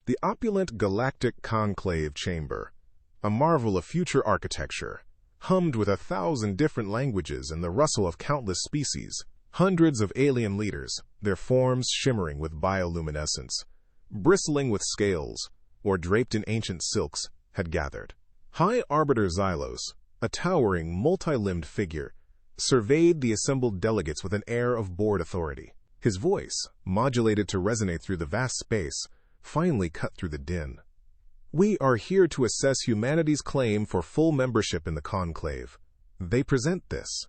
The opulent Galactic conclave chamber, a marvel of future architecture, hummed with 1,000 different languages and the rustle of countless species. Hundreds of alien leaders, their forms shimmering with bioluminescence, bristling with scales, or draped in ancient silks, had gathered. High Arbiter Xylos, a towering, multi-limbed figure, surveyed the assembled delegates with an air of bored authority. His voice, modulated to resonate through the vast space, finally cut through the din. "We are here to assess humanity's claim for full membership in the conclave. They present this."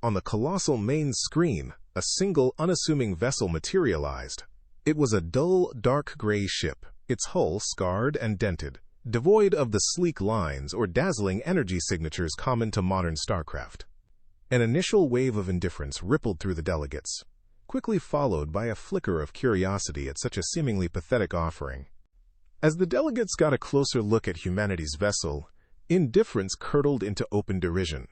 On the colossal main screen, a single, unassuming vessel materialized. It was a dull, dark gray ship, its hull scarred and dented, devoid of the sleek lines or dazzling energy signatures common to modern starcraft. An initial wave of indifference rippled through the delegates, quickly followed by a flicker of curiosity at such a seemingly pathetic offering. As the delegates got a closer look at humanity's vessel, indifference curdled into open derision.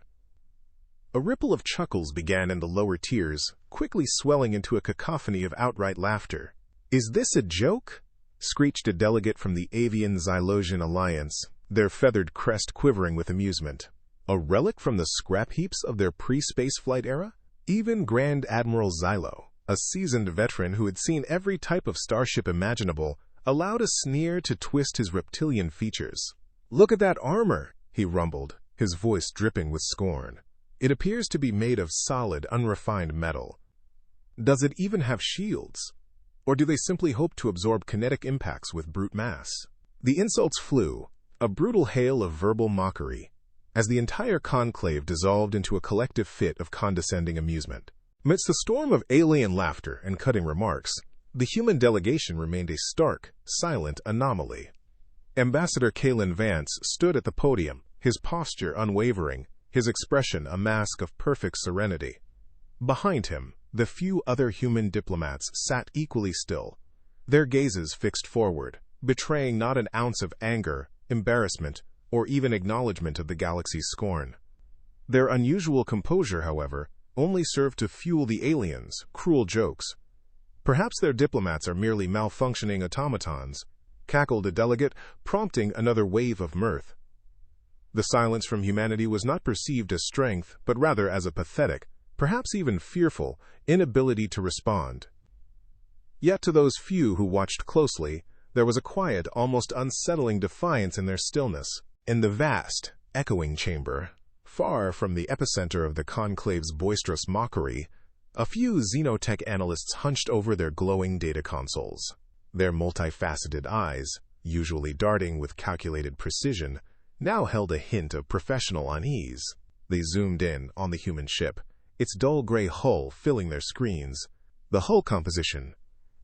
A ripple of chuckles began in the lower tiers, quickly swelling into a cacophony of outright laughter. "Is this a joke?" screeched a delegate from the Avian Xylosian Alliance, their feathered crest quivering with amusement. A relic from the scrap heaps of their pre-spaceflight era? Even Grand Admiral Xylo, a seasoned veteran who had seen every type of starship imaginable, allowed a sneer to twist his reptilian features. "Look at that armor," he rumbled, his voice dripping with scorn. "It appears to be made of solid, unrefined metal. Does it even have shields? Or do they simply hope to absorb kinetic impacts with brute mass?" The insults flew, a brutal hail of verbal mockery, as the entire conclave dissolved into a collective fit of condescending amusement. Amidst the storm of alien laughter and cutting remarks, the human delegation remained a stark, silent anomaly. Ambassador Kalen Vance stood at the podium, his posture unwavering, his expression a mask of perfect serenity. Behind him, the few other human diplomats sat equally still, their gazes fixed forward, betraying not an ounce of anger, embarrassment, or even acknowledgement of the galaxy's scorn. Their unusual composure, however, only served to fuel the aliens' cruel jokes. "Perhaps their diplomats are merely malfunctioning automatons," cackled a delegate, prompting another wave of mirth. The silence from humanity was not perceived as strength, but rather as a pathetic, perhaps even fearful, inability to respond. Yet to those few who watched closely, there was a quiet, almost unsettling defiance in their stillness. In the vast, echoing chamber, far from the epicenter of the conclave's boisterous mockery, a few xenotech analysts hunched over their glowing data consoles. Their multifaceted eyes, usually darting with calculated precision, now held a hint of professional unease. They zoomed in on the human ship, its dull gray hull filling their screens. "The hull composition.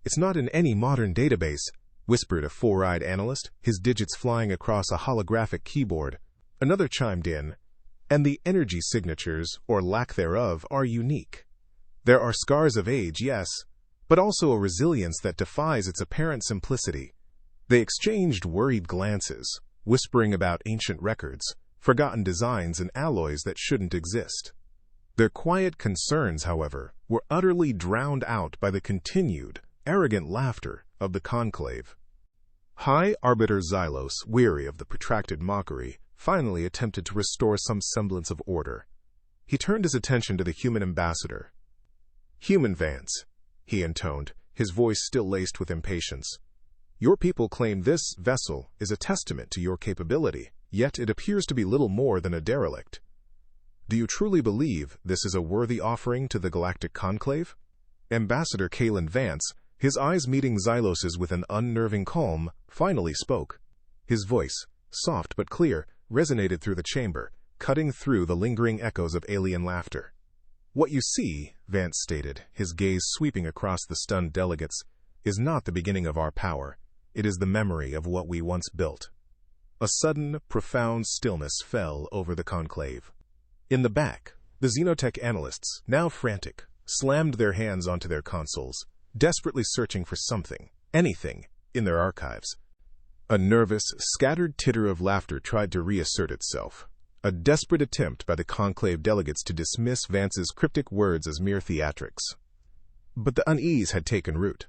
It's not in any modern database," whispered a four-eyed analyst, his digits flying across a holographic keyboard. Another chimed in, "And the energy signatures, or lack thereof, are unique. There are scars of age, yes, but also a resilience that defies its apparent simplicity." They exchanged worried glances, whispering about ancient records, forgotten designs, and alloys that shouldn't exist. Their quiet concerns, however, were utterly drowned out by the continued, arrogant laughter of the conclave. High Arbiter Xylos, weary of the protracted mockery, finally attempted to restore some semblance of order. He turned his attention to the human ambassador. "Human Vance," he intoned, his voice still laced with impatience. "Your people claim this vessel is a testament to your capability, yet it appears to be little more than a derelict. Do you truly believe this is a worthy offering to the Galactic Conclave?" Ambassador Kalen Vance, his eyes meeting Xylos's with an unnerving calm, finally spoke. His voice, soft but clear, resonated through the chamber, cutting through the lingering echoes of alien laughter. "What you see," Vance stated, his gaze sweeping across the stunned delegates, "is not the beginning of our power. It is the memory of what we once built." A sudden, profound stillness fell over the conclave. In the back, the xenotech analysts, now frantic, slammed their hands onto their consoles, desperately searching for something, anything, in their archives. A nervous, scattered titter of laughter tried to reassert itself, a desperate attempt by the conclave delegates to dismiss Vance's cryptic words as mere theatrics. But the unease had taken root.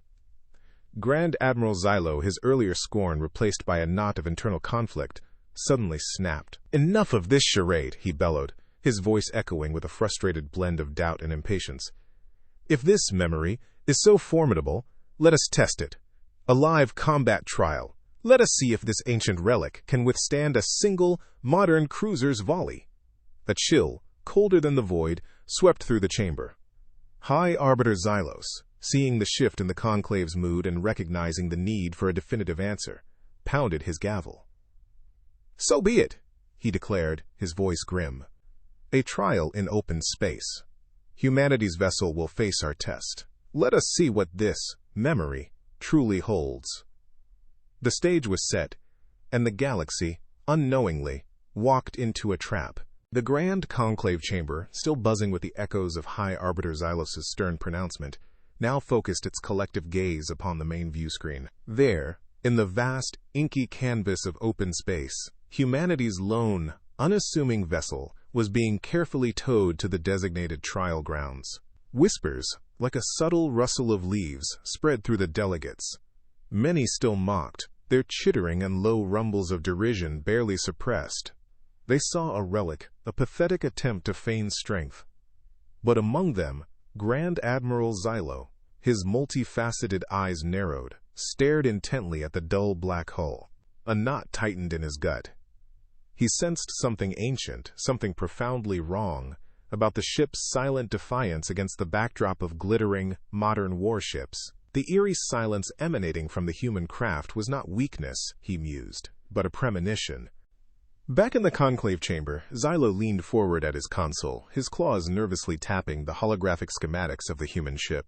Grand Admiral Xylo, his earlier scorn replaced by a knot of internal conflict, suddenly snapped. "Enough of this charade," he bellowed, his voice echoing with a frustrated blend of doubt and impatience. "If this memory is so formidable, let us test it. A live combat trial. Let us see if this ancient relic can withstand a single modern cruiser's volley." A chill, colder than the void, swept through the chamber. High Arbiter Xylos, seeing the shift in the conclave's mood and recognizing the need for a definitive answer, pounded his gavel. "So be it," he declared, his voice grim. "A trial in open space. Humanity's vessel will face our test. Let us see what this memory truly holds." The stage was set, and the galaxy, unknowingly, walked into a trap. The grand conclave chamber, still buzzing with the echoes of High Arbiter Xylos' stern pronouncement, now focused its collective gaze upon the main view screen. There, in the vast, inky canvas of open space, humanity's lone, unassuming vessel was being carefully towed to the designated trial grounds. Whispers, like a subtle rustle of leaves, spread through the delegates. Many still mocked, their chittering and low rumbles of derision barely suppressed. They saw a relic, a pathetic attempt to feign strength. But among them, Grand Admiral Xylo, his multifaceted eyes narrowed, stared intently at the dull black hull. A knot tightened in his gut. He sensed something ancient, something profoundly wrong, about the ship's silent defiance against the backdrop of glittering, modern warships. The eerie silence emanating from the human craft was not weakness, he mused, but a premonition. Back in the conclave chamber, Xylo leaned forward at his console, his claws nervously tapping the holographic schematics of the human ship.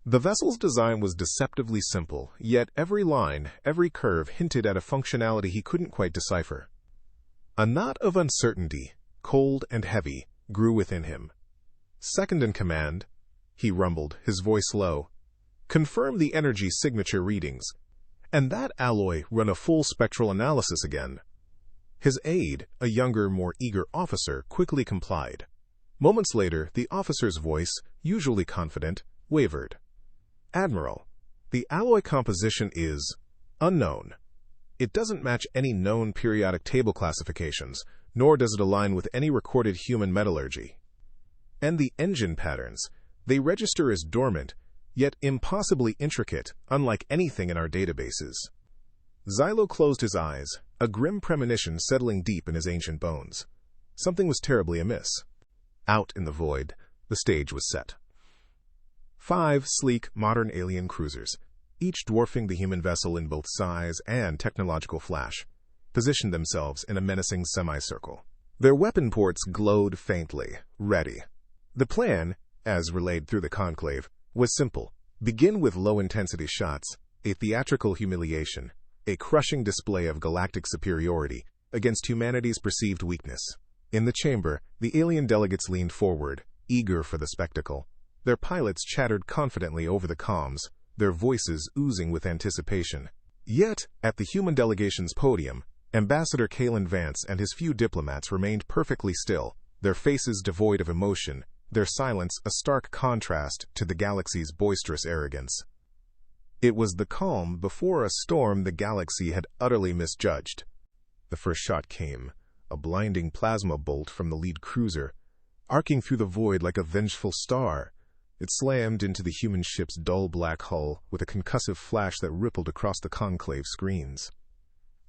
The vessel's design was deceptively simple, yet every line, every curve hinted at a functionality he couldn't quite decipher. A knot of uncertainty, cold and heavy, grew within him. "Second in command," he rumbled, his voice low. "Confirm the energy signature readings. And that alloy run a full spectral analysis again." His aide, a younger, more eager officer, quickly complied. Moments later, the officer's voice, usually confident, wavered. "Admiral, the alloy composition is unknown. It doesn't match any known periodic table classifications, nor does it align with any recorded human metallurgy. And the engine patterns, they register as dormant, yet impossibly intricate, unlike anything in our databases." Xylo closed his eyes, a grim premonition settling deep in his ancient bones. Something was terribly amiss. Out in the void, the stage was set. 5 sleek, modern alien cruisers, each dwarfing the human vessel in both size and technological flash, positioned themselves in a menacing semicircle. Their weapon ports glowed faintly, ready. The plan, as relayed through the conclave, was simple. Begin with low-intensity shots, a theatrical humiliation, a crushing display of galactic superiority against humanity's perceived weakness. In the chamber, the alien delegates leaned forward, eager for the spectacle. Their pilots chattered confidently over the comms, their voices oozing with anticipation. Yet, at the human delegation's podium, Ambassador Kalen Vance and his few diplomats remained perfectly still, their faces devoid of emotion, their silence a stark contrast to the galaxy's boisterous arrogance. It was the calm before a storm the galaxy had utterly misjudged. The first shot came, a blinding plasma bolt from the lead cruiser, arcing through the void like a vengeful star. It slammed into the human ship's dull black hull with a concussive flash that rippled across the conclave screens.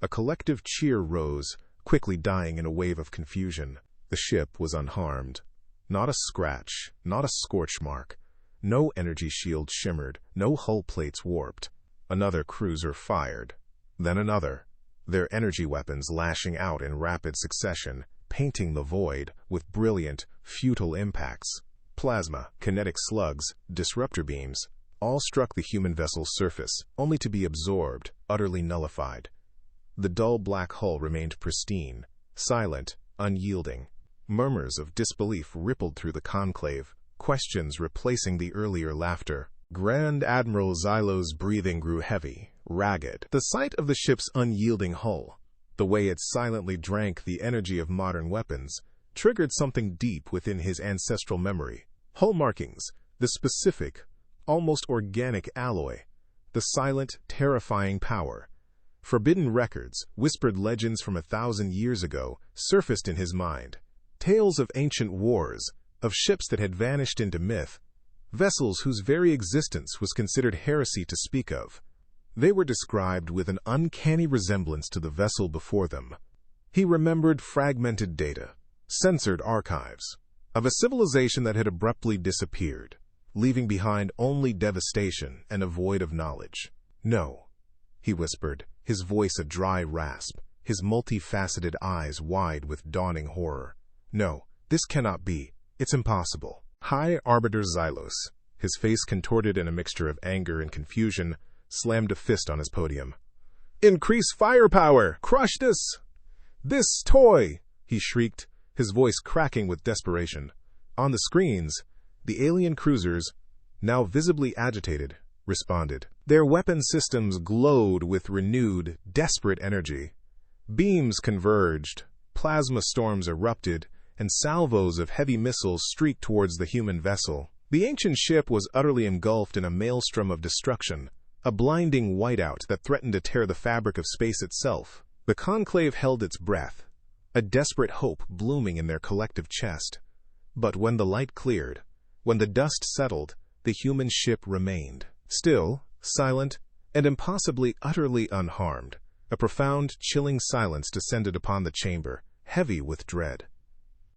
A collective cheer rose, quickly dying in a wave of confusion. The ship was unharmed. Not a scratch, not a scorch mark. No energy shield shimmered, no hull plates warped. Another cruiser fired. Then another, their energy weapons lashing out in rapid succession, painting the void with brilliant, futile impacts. Plasma, kinetic slugs, disruptor beams, all struck the human vessel's surface, only to be absorbed, utterly nullified. The dull black hull remained pristine, silent, unyielding. Murmurs of disbelief rippled through the conclave, questions replacing the earlier laughter. Grand Admiral Xylo's breathing grew heavy, ragged. The sight of the ship's unyielding hull, the way it silently drank the energy of modern weapons, triggered something deep within his ancestral memory. Hull markings, the specific, almost organic alloy, the silent, terrifying power. Forbidden records, whispered legends from 1,000 years ago, surfaced in his mind. Tales of ancient wars, of ships that had vanished into myth, vessels whose very existence was considered heresy to speak of. They were described with an uncanny resemblance to the vessel before them. He remembered fragmented data, censored archives, of a civilization that had abruptly disappeared, leaving behind only devastation and a void of knowledge. "No," he whispered, his voice a dry rasp, his multifaceted eyes wide with dawning horror. "No, this cannot be. It's impossible." High Arbiter Xylos, his face contorted in a mixture of anger and confusion, slammed a fist on his podium. "Increase firepower! Crush this toy!" he shrieked, his voice cracking with desperation. On the screens, the alien cruisers, now visibly agitated, responded. Their weapon systems glowed with renewed, desperate energy. Beams converged, plasma storms erupted, and salvos of heavy missiles streaked towards the human vessel. The ancient ship was utterly engulfed in a maelstrom of destruction, a blinding whiteout that threatened to tear the fabric of space itself. The conclave held its breath, a desperate hope blooming in their collective chest. But when the light cleared, when the dust settled, the human ship remained. Still, silent, and impossibly utterly unharmed. A profound, chilling silence descended upon the chamber, heavy with dread.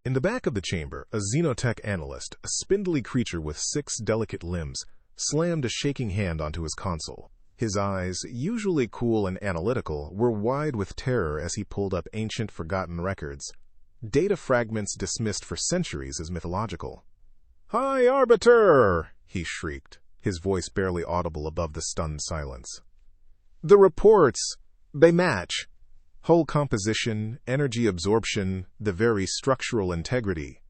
In the back of the chamber, a xenotech analyst, a spindly creature with 6 delicate limbs, slammed a shaking hand onto his console. His eyes, usually cool and analytical, were wide with terror as he pulled up ancient, forgotten records. Data fragments dismissed for centuries as mythological. "High Arbiter!" he shrieked, his voice barely audible above the stunned silence. "The reports, they match. Hull composition, energy absorption, the very structural integrity.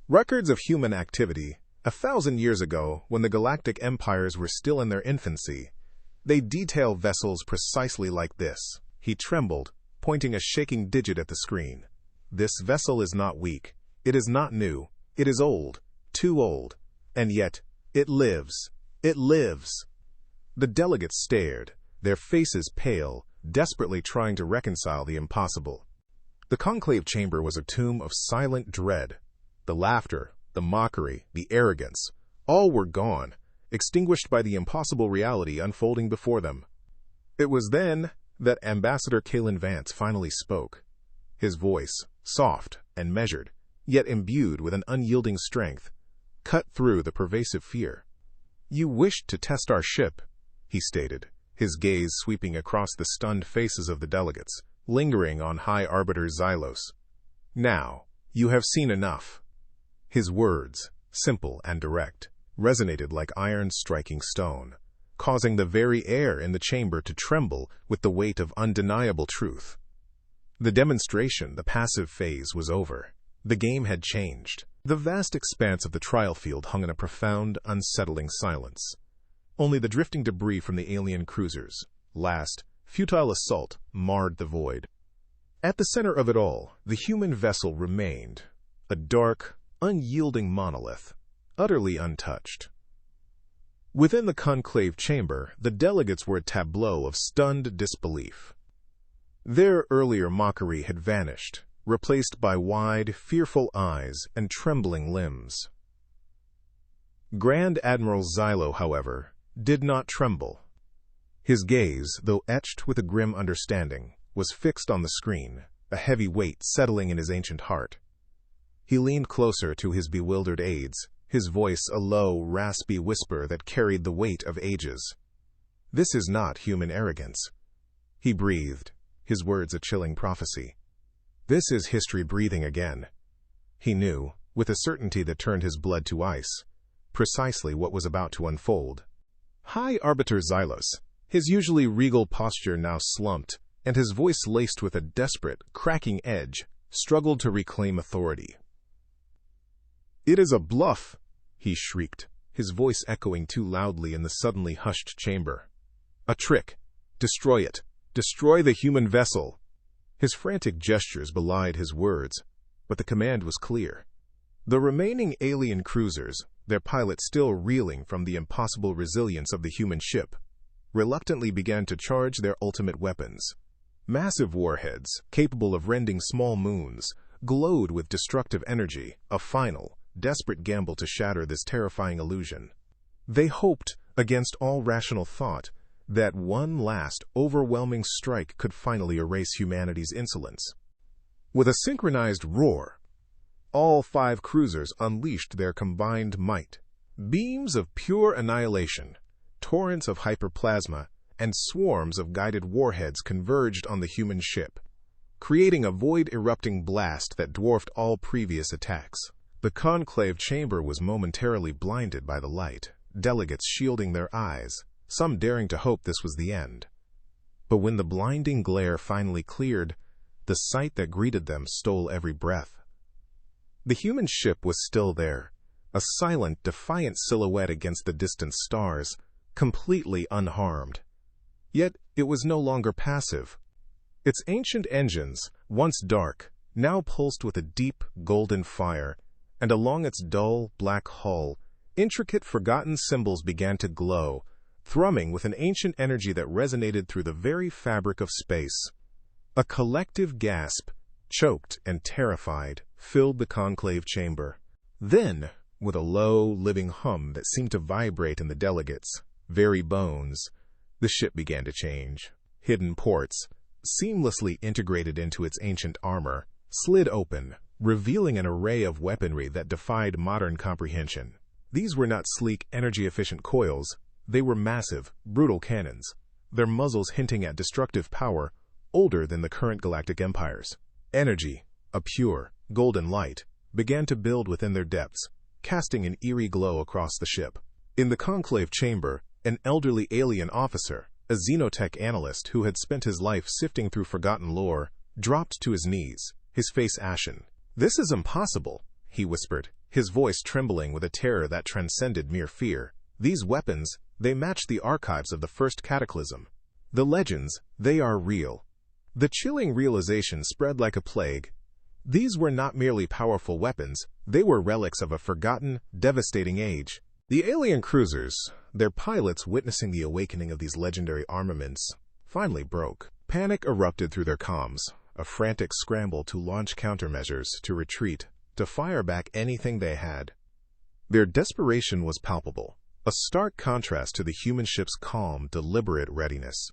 Records of human activity, 1,000 years ago, when the galactic empires were still in their infancy. They detail vessels precisely like this." He trembled, pointing a shaking digit at the screen. "This vessel is not weak. It is not new. It is old, too old. And yet, it lives. It lives." The delegates stared, their faces pale, desperately trying to reconcile the impossible. The conclave chamber was a tomb of silent dread. The laughter, the mockery, the arrogance, all were gone, extinguished by the impossible reality unfolding before them. It was then that Ambassador Kalen Vance finally spoke. His voice, soft and measured, yet imbued with an unyielding strength, cut through the pervasive fear. "You wished to test our ship," he stated, his gaze sweeping across the stunned faces of the delegates, lingering on High Arbiter Xylos. "Now, you have seen enough." His words, simple and direct, resonated like iron striking stone, causing the very air in the chamber to tremble with the weight of undeniable truth. The demonstration, the passive phase, was over. The game had changed. The vast expanse of the trial field hung in a profound, unsettling silence. Only the drifting debris from the alien cruisers' last, futile assault marred the void. At the center of it all, the human vessel remained, a dark, unyielding monolith, utterly untouched. Within the conclave chamber, the delegates were a tableau of stunned disbelief. Their earlier mockery had vanished, replaced by wide, fearful eyes and trembling limbs. Grand Admiral Xylo, however, did not tremble. His gaze, though etched with a grim understanding, was fixed on the screen, a heavy weight settling in his ancient heart. He leaned closer to his bewildered aides, his voice a low, raspy whisper that carried the weight of ages. "This is not human arrogance," he breathed, his words a chilling prophecy. "This is history breathing again." He knew, with a certainty that turned his blood to ice, precisely what was about to unfold. High Arbiter Xylos, his usually regal posture now slumped, and his voice laced with a desperate, cracking edge, struggled to reclaim authority. "It is a bluff," he shrieked, his voice echoing too loudly in the suddenly hushed chamber. "A trick. Destroy it. Destroy the human vessel." His frantic gestures belied his words, but the command was clear. The remaining alien cruisers, their pilot still reeling from the impossible resilience of the human ship, reluctantly began to charge their ultimate weapons. Massive warheads, capable of rending small moons, glowed with destructive energy, a final, desperate gamble to shatter this terrifying illusion. They hoped, against all rational thought, that one last, overwhelming strike could finally erase humanity's insolence. With a synchronized roar, all 5 cruisers unleashed their combined might. Beams of pure annihilation, torrents of hyperplasma, and swarms of guided warheads converged on the human ship, creating a void-erupting blast that dwarfed all previous attacks. The conclave chamber was momentarily blinded by the light, delegates shielding their eyes, some daring to hope this was the end. But when the blinding glare finally cleared, the sight that greeted them stole every breath. The human ship was still there, a silent, defiant silhouette against the distant stars, completely unharmed. Yet it was no longer passive. Its ancient engines, once dark, now pulsed with a deep, golden fire, and along its dull, black hull, intricate, forgotten symbols began to glow, thrumming with an ancient energy that resonated through the very fabric of space. A collective gasp, choked and terrified, filled the conclave chamber. Then, with a low, living hum that seemed to vibrate in the delegates' very bones, the ship began to change. Hidden ports, seamlessly integrated into its ancient armor, slid open, revealing an array of weaponry that defied modern comprehension. These were not sleek, energy-efficient coils. They were massive, brutal cannons, their muzzles hinting at destructive power older than the current galactic empires. Energy, a pure, golden light, began to build within their depths, casting an eerie glow across the ship. In the conclave chamber, an elderly alien officer, a xenotech analyst who had spent his life sifting through forgotten lore, dropped to his knees, his face ashen. "This is impossible," he whispered, his voice trembling with a terror that transcended mere fear. "These weapons, they match the archives of the first cataclysm. The legends, they are real." The chilling realization spread like a plague. These were not merely powerful weapons, they were relics of a forgotten, devastating age. The alien cruisers, their pilots witnessing the awakening of these legendary armaments, finally broke. Panic erupted through their comms, a frantic scramble to launch countermeasures, to retreat, to fire back anything they had. Their desperation was palpable, a stark contrast to the human ship's calm, deliberate readiness.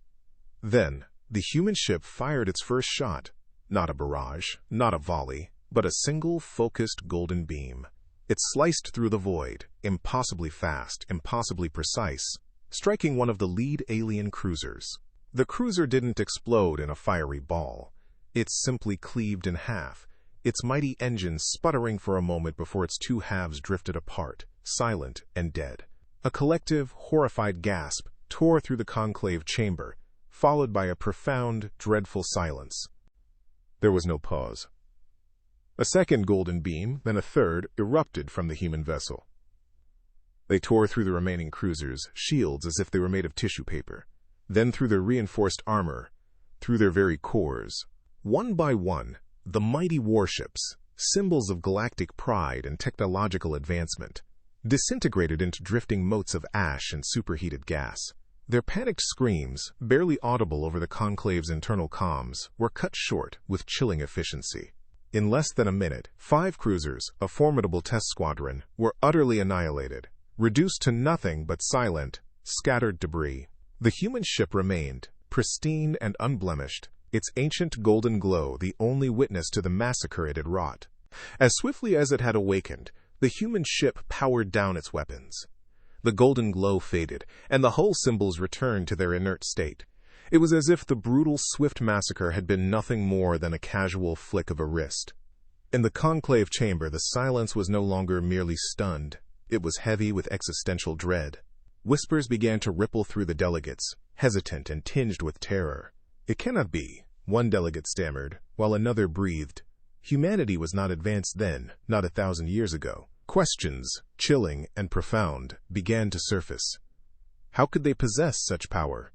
Then, the human ship fired its first shot, not a barrage, not a volley, but a single, focused golden beam. It sliced through the void, impossibly fast, impossibly precise, striking one of the lead alien cruisers. The cruiser didn't explode in a fiery ball. It simply cleaved in half, its mighty engine sputtering for a moment before its 2 halves drifted apart, silent and dead. A collective, horrified gasp tore through the conclave chamber, followed by a profound, dreadful silence. There was no pause. A second golden beam, then a third, erupted from the human vessel. They tore through the remaining cruisers' shields as if they were made of tissue paper, then through their reinforced armor, through their very cores. One by one, the mighty warships, symbols of galactic pride and technological advancement, disintegrated into drifting motes of ash and superheated gas. Their panicked screams, barely audible over the conclave's internal comms, were cut short with chilling efficiency. In less than a minute, 5 cruisers, a formidable test squadron, were utterly annihilated, reduced to nothing but silent, scattered debris. The human ship remained, pristine and unblemished, its ancient golden glow the only witness to the massacre it had wrought. As swiftly as it had awakened, the human ship powered down its weapons. The golden glow faded, and the hull symbols returned to their inert state. It was as if the brutal, swift massacre had been nothing more than a casual flick of a wrist. In the conclave chamber, the silence was no longer merely stunned. It was heavy with existential dread. Whispers began to ripple through the delegates, hesitant and tinged with terror. "It cannot be," one delegate stammered, while another breathed. Humanity was not advanced then, not 1,000 years ago. Questions, chilling and profound, began to surface. How could they possess such power?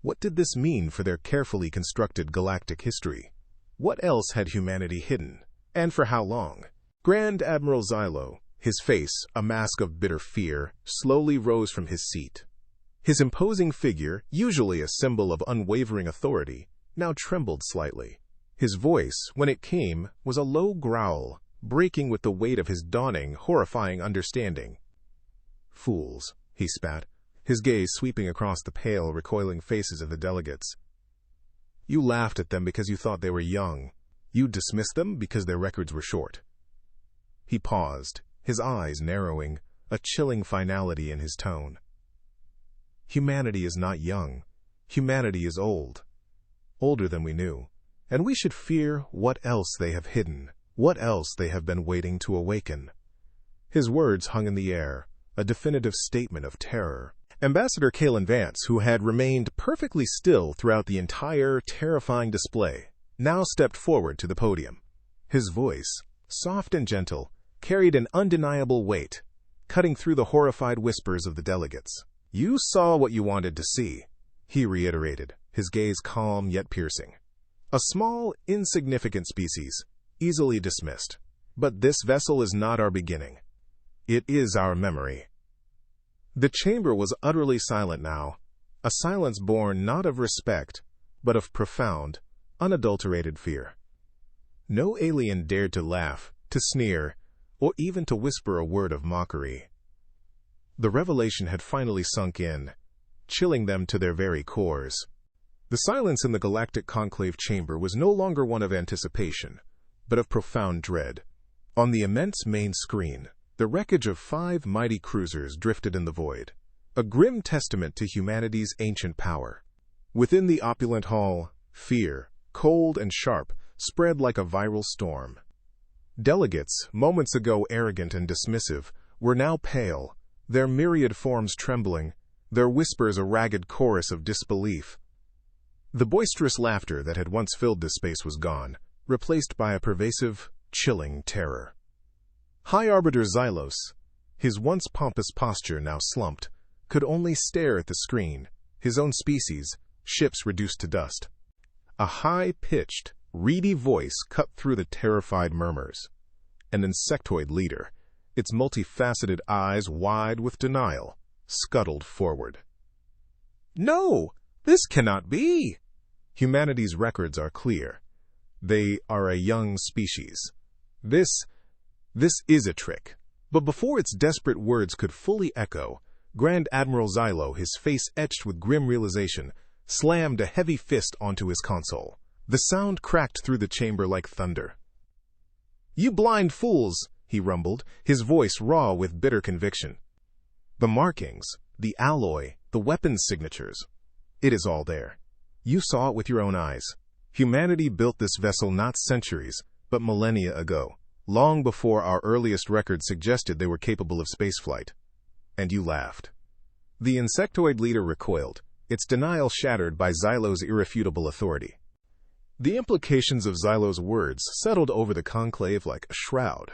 What did this mean for their carefully constructed galactic history? What else had humanity hidden? And for how long? Grand Admiral Xylo, his face a mask of bitter fear, slowly rose from his seat. His imposing figure, usually a symbol of unwavering authority, now trembled slightly. His voice, when it came, was a low growl, breaking with the weight of his dawning, horrifying understanding. "Fools," he spat, his gaze sweeping across the pale, recoiling faces of the delegates. "You laughed at them because you thought they were young. You dismissed them because their records were short." He paused, his eyes narrowing, a chilling finality in his tone. "Humanity is not young. Humanity is old. Older than we knew. And we should fear what else they have hidden, what else they have been waiting to awaken." His words hung in the air, a definitive statement of terror. Ambassador Kalen Vance, who had remained perfectly still throughout the entire terrifying display, now stepped forward to the podium. His voice, soft and gentle, carried an undeniable weight, cutting through the horrified whispers of the delegates. "You saw what you wanted to see," he reiterated, his gaze calm yet piercing. "A small, insignificant species, easily dismissed. But this vessel is not our beginning. It is our memory." The chamber was utterly silent now, a silence born not of respect, but of profound, unadulterated fear. No alien dared to laugh, to sneer, or even to whisper a word of mockery. The revelation had finally sunk in, chilling them to their very cores. The silence in the Galactic conclave chamber was no longer one of anticipation, but of profound dread. On the immense main screen, the wreckage of 5 mighty cruisers drifted in the void, a grim testament to humanity's ancient power. Within the opulent hall, fear, cold and sharp, spread like a viral storm. Delegates, moments ago arrogant and dismissive, were now pale, their myriad forms trembling, their whispers a ragged chorus of disbelief. The boisterous laughter that had once filled this space was gone, replaced by a pervasive, chilling terror. High Arbiter Xylos, his once pompous posture now slumped, could only stare at the screen, his own species, ships reduced to dust. A high-pitched, reedy voice cut through the terrified murmurs. An insectoid leader, its multifaceted eyes wide with denial, scuttled forward. "No, this cannot be! Humanity's records are clear. They are a young species. This is a trick." But before its desperate words could fully echo, Grand Admiral Xylo, his face etched with grim realization, slammed a heavy fist onto his console. The sound cracked through the chamber like thunder. "You blind fools!" he rumbled, his voice raw with bitter conviction. "The markings, the alloy, the weapons signatures. It is all there. You saw it with your own eyes. Humanity built this vessel not centuries, but millennia ago, long before our earliest records suggested they were capable of spaceflight. And you laughed." The insectoid leader recoiled, its denial shattered by Xylo's irrefutable authority. The implications of Xylo's words settled over the conclave like a shroud.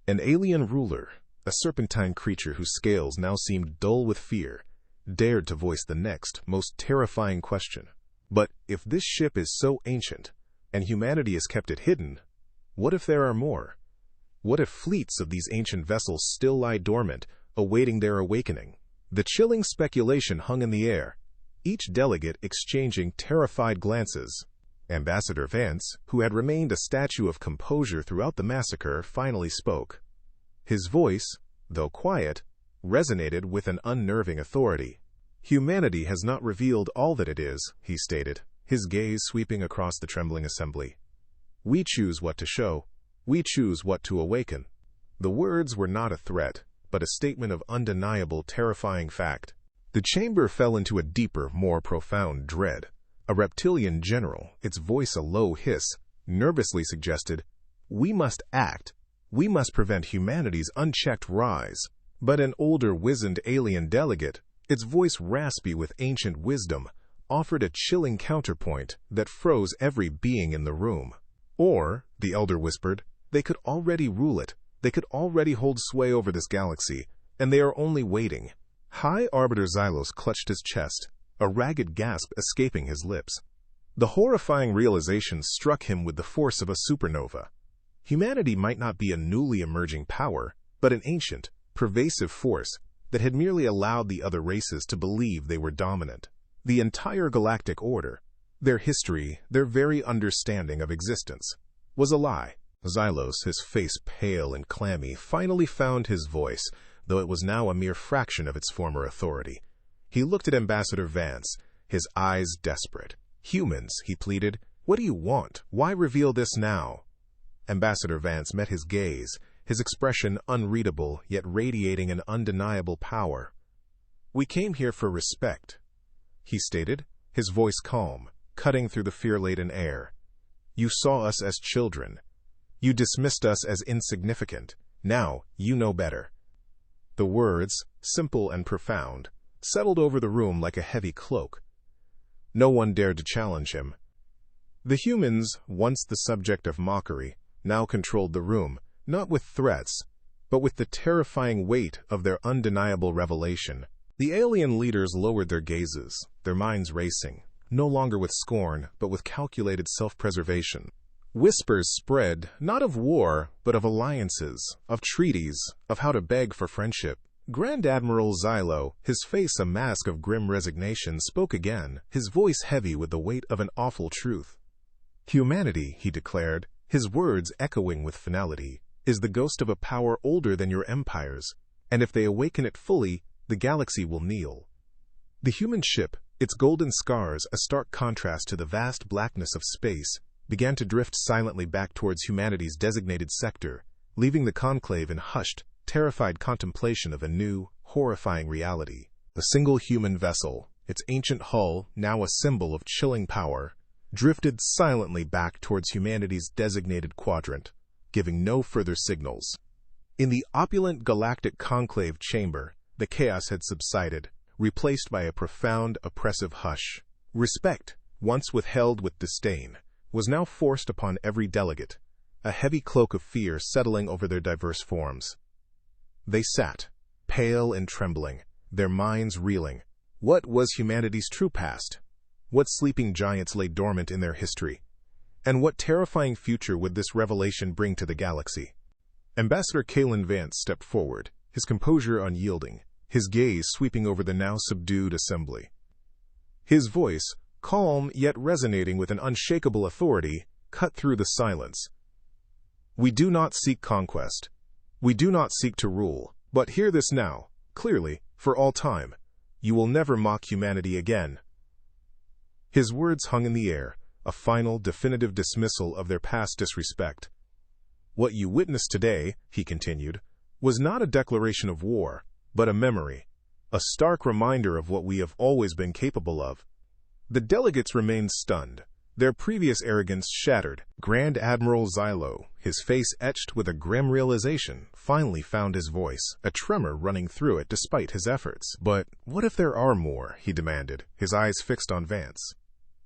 An alien ruler, a serpentine creature whose scales now seemed dull with fear, dared to voice the next, most terrifying question. But if this ship is so ancient, and humanity has kept it hidden, what if there are more? What if fleets of these ancient vessels still lie dormant, awaiting their awakening? The chilling speculation hung in the air, each delegate exchanging terrified glances. Ambassador Vance, who had remained a statue of composure throughout the massacre, finally spoke. His voice, though quiet, resonated with an unnerving authority. "Humanity has not revealed all that it is," he stated, his gaze sweeping across the trembling assembly. "We choose what to show. We choose what to awaken." The words were not a threat, but a statement of undeniable, terrifying fact. The chamber fell into a deeper, more profound dread. A reptilian general, its voice a low hiss, nervously suggested, "We must act. We must prevent humanity's unchecked rise." But an older, wizened alien delegate, its voice raspy with ancient wisdom, offered a chilling counterpoint that froze every being in the room. "Or," the elder whispered, "they could already rule it. They could already hold sway over this galaxy, and they are only waiting." High Arbiter Xylos clutched his chest, a ragged gasp escaping his lips. The horrifying realization struck him with the force of a supernova. Humanity might not be a newly emerging power, but an ancient, pervasive force, that had merely allowed the other races to believe they were dominant. The entire galactic order, their history, their very understanding of existence, was a lie. Xylos, his face pale and clammy, finally found his voice, though it was now a mere fraction of its former authority. He looked at Ambassador Vance, his eyes desperate. "Humans," he pleaded, "what do you want? Why reveal this now?" Ambassador Vance met his gaze, his expression unreadable, yet radiating an undeniable power. "We came here for respect," he stated, his voice calm, cutting through the fear-laden air. "You saw us as children. You dismissed us as insignificant. Now you know better." The words, simple and profound, settled over the room like a heavy cloak. No one dared to challenge him. The humans, once the subject of mockery, now controlled the room, not with threats, but with the terrifying weight of their undeniable revelation. The alien leaders lowered their gazes, their minds racing, no longer with scorn, but with calculated self-preservation. Whispers spread, not of war, but of alliances, of treaties, of how to beg for friendship. Grand Admiral Xylo, his face a mask of grim resignation, spoke again, his voice heavy with the weight of an awful truth. "Humanity," he declared, his words echoing with finality, "is the ghost of a power older than your empires, and if they awaken it fully, the galaxy will kneel." The human ship, its golden scars a stark contrast to the vast blackness of space, began to drift silently back towards humanity's designated sector, leaving the conclave in hushed, terrified contemplation of a new, horrifying reality. A single human vessel, its ancient hull, now a symbol of chilling power, drifted silently back towards humanity's designated quadrant, giving no further signals. In the opulent galactic conclave chamber, the chaos had subsided, replaced by a profound, oppressive hush. Respect, once withheld with disdain, was now forced upon every delegate, a heavy cloak of fear settling over their diverse forms. They sat, pale and trembling, their minds reeling. What was humanity's true past? What sleeping giants lay dormant in their history? And what terrifying future would this revelation bring to the galaxy? Ambassador Kalen Vance stepped forward, his composure unyielding, his gaze sweeping over the now subdued assembly. His voice, calm yet resonating with an unshakable authority, cut through the silence. "We do not seek conquest. We do not seek to rule. But hear this now, clearly, for all time. You will never mock humanity again." His words hung in the air, a final, definitive dismissal of their past disrespect. "What you witnessed today," he continued, "was not a declaration of war, but a memory, a stark reminder of what we have always been capable of." The delegates remained stunned, their previous arrogance shattered. Grand Admiral Xylo, his face etched with a grim realization, finally found his voice, a tremor running through it despite his efforts. "But what if there are more?" he demanded, his eyes fixed on Vance.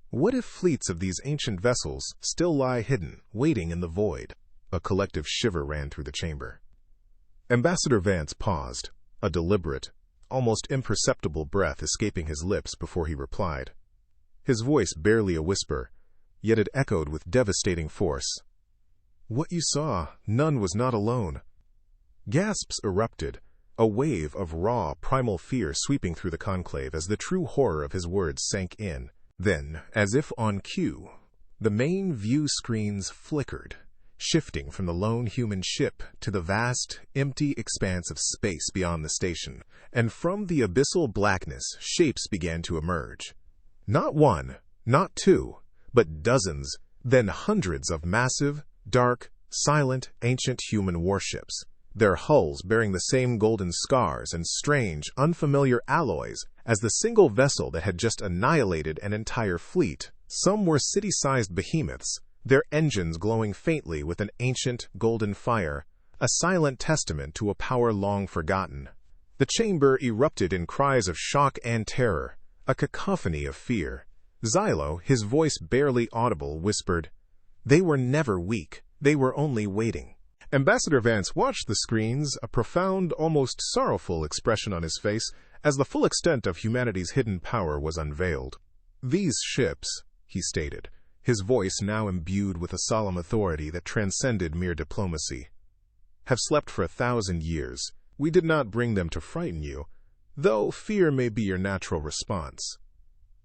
"What if fleets of these ancient vessels still lie hidden, waiting in the void?" A collective shiver ran through the chamber. Ambassador Vance paused, a deliberate, almost imperceptible breath escaping his lips before he replied. His voice barely a whisper, yet it echoed with devastating force. "What you saw, none was not alone." Gasps erupted, a wave of raw, primal fear sweeping through the conclave as the true horror of his words sank in. Then, as if on cue, the main view screens flickered, shifting from the lone human ship to the vast, empty expanse of space beyond the station, and from the abyssal blackness, shapes began to emerge. Not one, not two, but dozens, then hundreds of massive, dark, silent, ancient human warships, their hulls bearing the same golden scars and strange, unfamiliar alloys as the single vessel that had just annihilated an entire fleet. Some were city-sized behemoths, their engines glowing faintly with an ancient, golden fire, a silent testament to a power long forgotten. The chamber erupted in cries of shock and terror, a cacophony of fear. Xylo, his voice barely audible, whispered, "They were never weak. They were only waiting." Ambassador Vance watched the screens, a profound, almost sorrowful expression on his face, as the full extent of humanity's hidden power was unveiled. "These ships," he stated, his voice now imbued with a solemn authority that transcended mere diplomacy, "have slept for 1,000 years. We did not bring them to frighten you, though fear may be your natural response.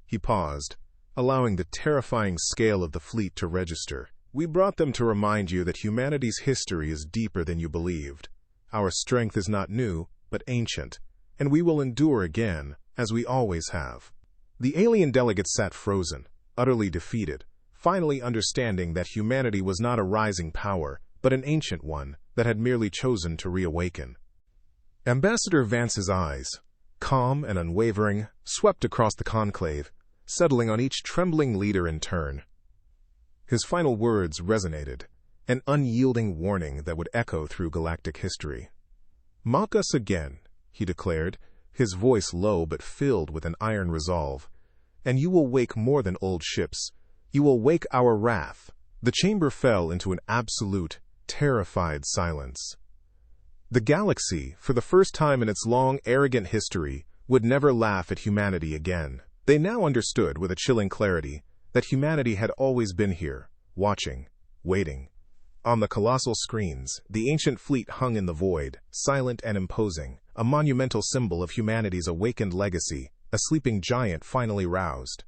He paused, allowing the terrifying scale of the fleet to register. We brought them to remind you that humanity's history is deeper than you believed. Our strength is not new, but ancient, and we will endure again, as we always have. The alien delegates sat frozen, utterly defeated, finally understanding that humanity was not a rising power, but an ancient one that had merely chosen to reawaken. Ambassador Vance's eyes, calm and unwavering, swept across the conclave, settling on each trembling leader in turn. His final words resonated, an unyielding warning that would echo through galactic history. "Mock us again," he declared, his voice low but filled with an iron resolve, "and you will wake more than old ships. You will wake our wrath." The chamber fell into an absolute, terrified silence. The galaxy, for the first time in its long, arrogant history, would never laugh at humanity again. They now understood with a chilling clarity that humanity had always been here, watching, waiting. On the colossal screens, the ancient fleet hung in the void, silent and imposing, a monumental symbol of humanity's awakened legacy, a sleeping giant finally roused.